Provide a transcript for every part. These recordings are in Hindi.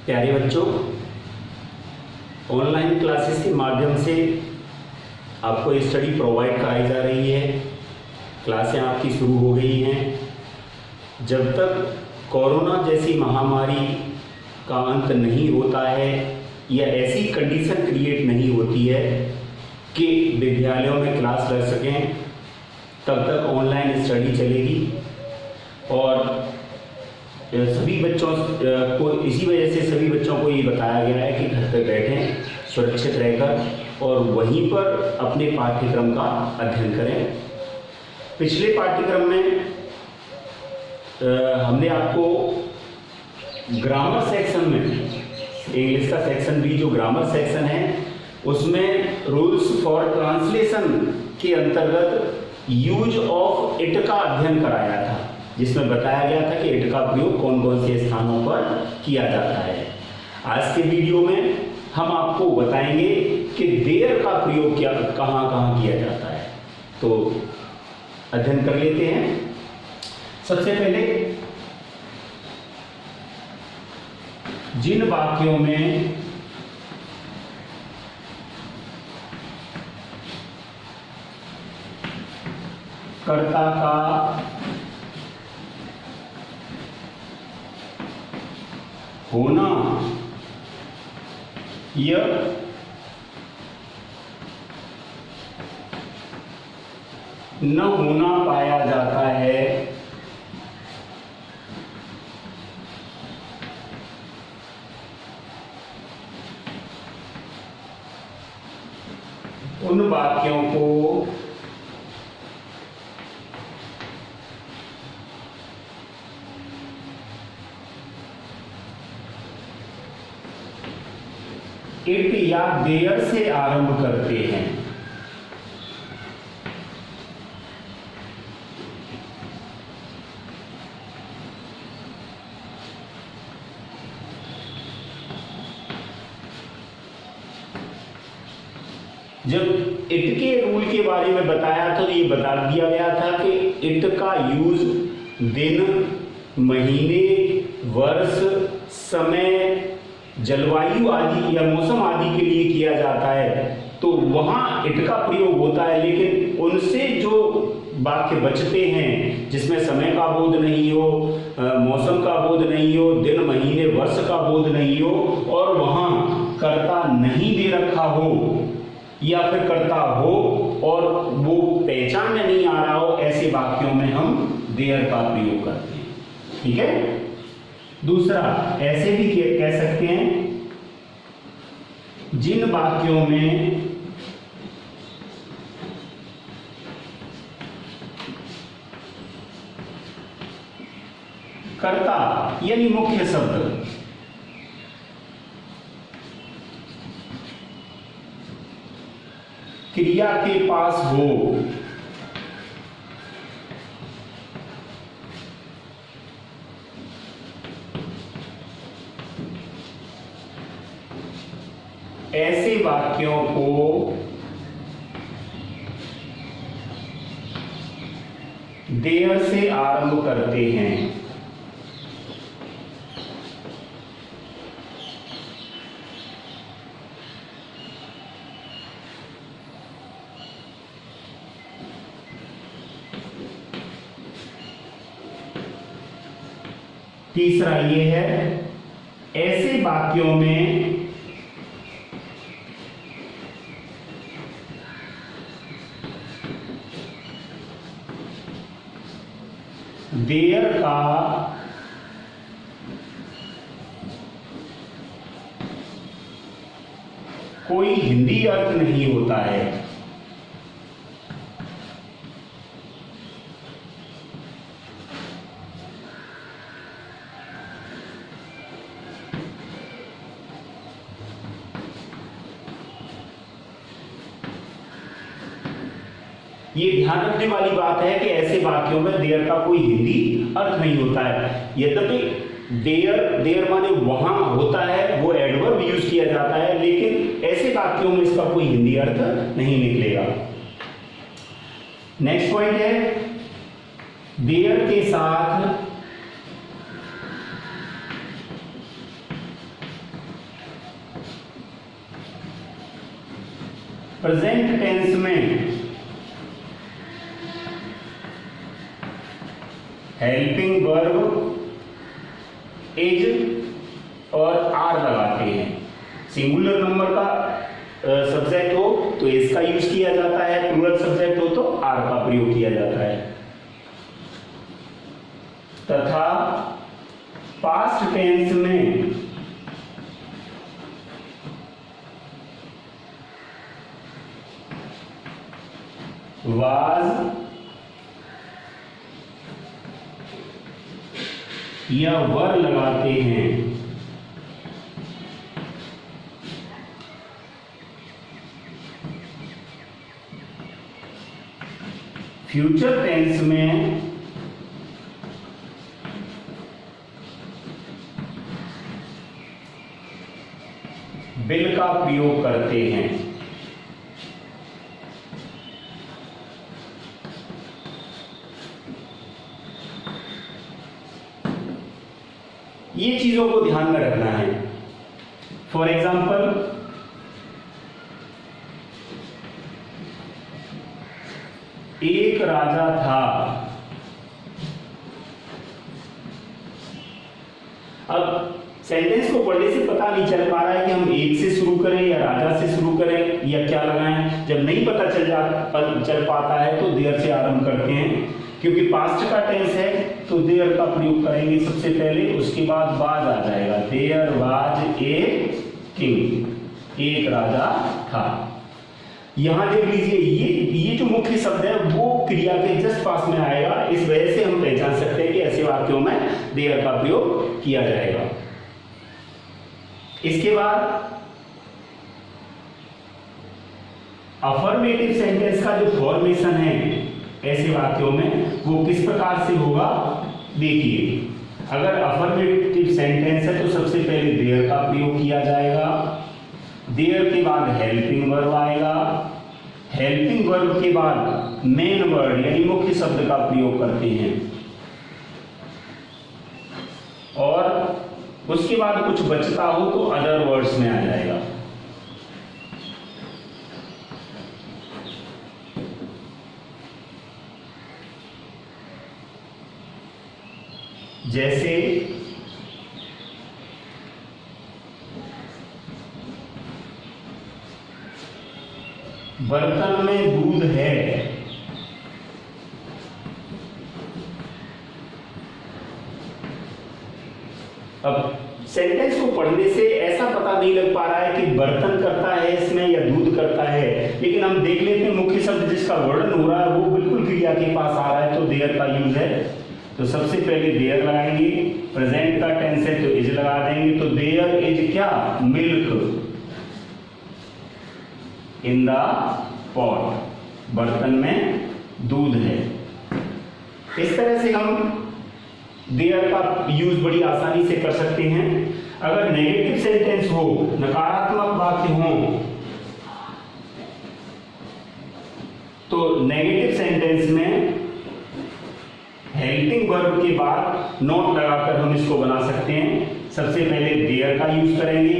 प्यारे बच्चों, ऑनलाइन क्लासेस के माध्यम से आपको स्टडी प्रोवाइड कराई जा रही है। क्लासें आपकी शुरू हो गई हैं। जब तक कोरोना जैसी महामारी का अंत नहीं होता है या ऐसी कंडीशन क्रिएट नहीं होती है कि विद्यालयों में क्लास लग सकें, तब तक ऑनलाइन स्टडी चलेगी। और सभी बच्चों को इसी वजह से सभी बच्चों को ये बताया गया है कि घर पर बैठें सुरक्षित रहकर और वहीं पर अपने पाठ्यक्रम का अध्ययन करें। पिछले पाठ्यक्रम में हमने आपको ग्रामर सेक्शन में, इंग्लिश का सेक्शन भी जो ग्रामर सेक्शन है, उसमें रूल्स फॉर ट्रांसलेशन के अंतर्गत यूज ऑफ इट का अध्ययन कराया था, जिसमें बताया गया था कि इट का प्रयोग कौन कौन से स्थानों पर किया जाता है। आज के वीडियो में हम आपको बताएंगे कि देयर का प्रयोग कहाँ कहाँ किया जाता है। तो अध्ययन कर लेते हैं। सबसे पहले जिन वाक्यों में कर्ता का होना या न होना पाया जाता है, उन वाक्यों को इट या देयर से आरंभ करते हैं। जब इट के रूल के बारे में बताया तो ये बता दिया गया था कि इट का यूज दिन, महीने, वर्ष, समय, जलवायु आदि या मौसम आदि के लिए किया जाता है, तो वहां इट का प्रयोग होता है। लेकिन उनसे जो वाक्य बचते हैं जिसमें समय का बोध नहीं हो, मौसम का बोध नहीं हो, दिन, महीने, वर्ष का बोध नहीं हो और वहां कर्ता नहीं दे रखा हो या फिर कर्ता हो और वो पहचान में नहीं आ रहा हो, ऐसे वाक्यों में हम देयर का प्रयोग करते हैं। ठीक है। दूसरा, ऐसे भी कह सकते हैं, जिन वाक्यों में कर्ता यानी मुख्य शब्द क्रिया के पास हो, ऐसे वाक्यों को देयर से आरंभ करते हैं। तीसरा ये है, ऐसे वाक्यों में देयर का कोई हिंदी अर्थ नहीं होता है। ये ध्यान रखने वाली बात है कि ऐसे वाक्यों में देयर का कोई हिंदी अर्थ नहीं होता है। यद्यपि देयर माने वहां होता है, वो एडवर्ब यूज किया जाता है, लेकिन ऐसे वाक्यों में इसका कोई हिंदी अर्थ नहीं निकलेगा। नेक्स्ट पॉइंट है, देयर के साथ प्रेजेंट टेंस में हेल्पिंग वर्ब इज और आर लगाते हैं। सिंगुलर नंबर का सब्जेक्ट हो तो इसका यूज किया जाता है, प्लूरल सब्जेक्ट हो तो आर का प्रयोग किया जाता है। तथा पास्ट टेंस में वाज या वर लगाते हैं। फ्यूचर टेंस में बिल का प्रयोग करते हैं। ये चीजों को ध्यान में रखना है। फॉर एग्जाम्पल, एक राजा था। अब सेंटेंस को पढ़ने से पता नहीं चल पा रहा है कि हम एक से शुरू करें या राजा से शुरू करें या क्या लगाएं। जब नहीं पता चल पाता है तो देयर से आरंभ करते हैं, क्योंकि पास्ट का टेंस है तो देयर का प्रयोग करेंगे सबसे पहले, उसके बाद वाज आ जाएगा। देयर वाज ए किंग, एक राजा था। यहां देख लीजिए, ये जो मुख्य शब्द है वो क्रिया के जस्ट पास में आएगा। इस वजह से हम पहचान सकते हैं कि ऐसे वाक्यों में देयर का प्रयोग किया जाएगा। इसके बाद अफर्मेटिव सेंटेंस का जो फॉर्मेशन है ऐसे वाक्यों में वो किस प्रकार से होगा, देखिए। अगर अफर्मेटिव सेंटेंस है तो सबसे पहले देयर का प्रयोग किया जाएगा, देयर के बाद हेल्पिंग वर्ब आएगा, हेल्पिंग वर्ब के बाद मेन वर्ड यानी मुख्य शब्द का प्रयोग करते हैं, और उसके बाद कुछ बचता हो तो अदर वर्ड्स में आ जाएगा। जैसे बर्तन में दूध है। अब सेंटेंस को पढ़ने से ऐसा पता नहीं लग पा रहा है कि बर्तन करता है इसमें या दूध करता है, लेकिन हम देख लेते हैं मुख्य शब्द जिसका वर्णन हो रहा है वो बिल्कुल क्रिया के पास आ रहा है, तो देयर का यूज है। तो सबसे पहले देयर लगाएंगे, प्रेजेंट का टेंस है तो इज लगा देंगे। तो देयर इज क्या, मिल्क इन द पॉट, बर्तन में दूध है। इस तरह से हम देयर का यूज बड़ी आसानी से कर सकते हैं। अगर नेगेटिव सेंटेंस हो, नकारात्मक वाक्य हो, तो नेगेटिव सेंटेंस में हेल्पिंग वर्ब के बाद नोट लगाकर हम इसको बना सकते हैं। सबसे पहले देयर का यूज करेंगे,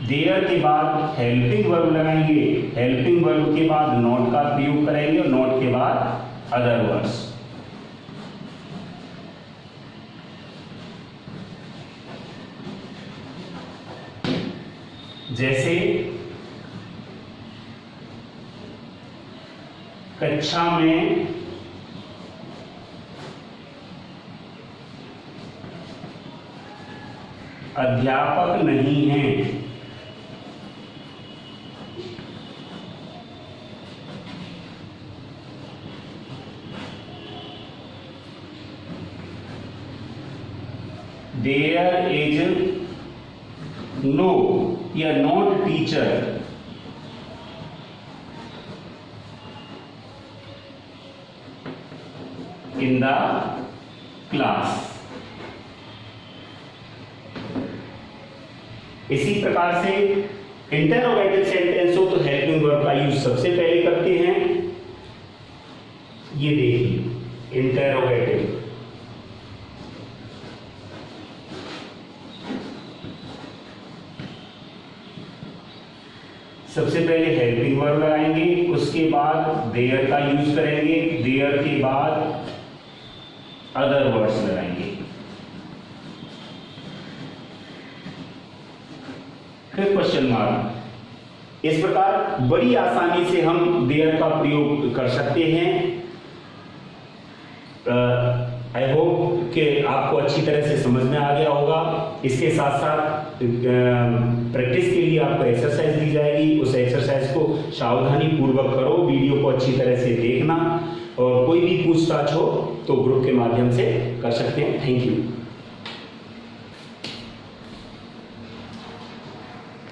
देयर के बाद हेल्पिंग वर्ब लगाएंगे, हेल्पिंग वर्ब के बाद नोट का प्रयोग करेंगे और नोट के बाद अदर वर्ड्स। जैसे कक्षा में अध्यापक नहीं हैं। देयर इज नो या not teacher in the class. इसी प्रकार से इंटरोगेटिव सेंटेंस हो तो हेल्पिंग वर्ब का यूज सबसे पहले करते हैं। ये देखिए इंटरोगेटिव, सबसे पहले हेल्पिंग वर्ब लगाएंगे, उसके बाद देयर का यूज करेंगे, देयर के बाद अदर वर्ड्स लगाएंगे, फिर क्वेश्चन मार्क। इस प्रकार बड़ी आसानी से हम देयर का प्रयोग कर सकते हैं। आई होप कि आपको अच्छी तरह से समझ में आ गया होगा। इसके साथ साथ प्रैक्टिस के लिए आपको एक्सरसाइज दी जाएगी, उस एक्सरसाइज को सावधानी पूर्वक करो, वीडियो को अच्छी तरह से देखना, और कोई भी पूछताछ हो तो ग्रुप के माध्यम से कर सकते हैं। Thank you.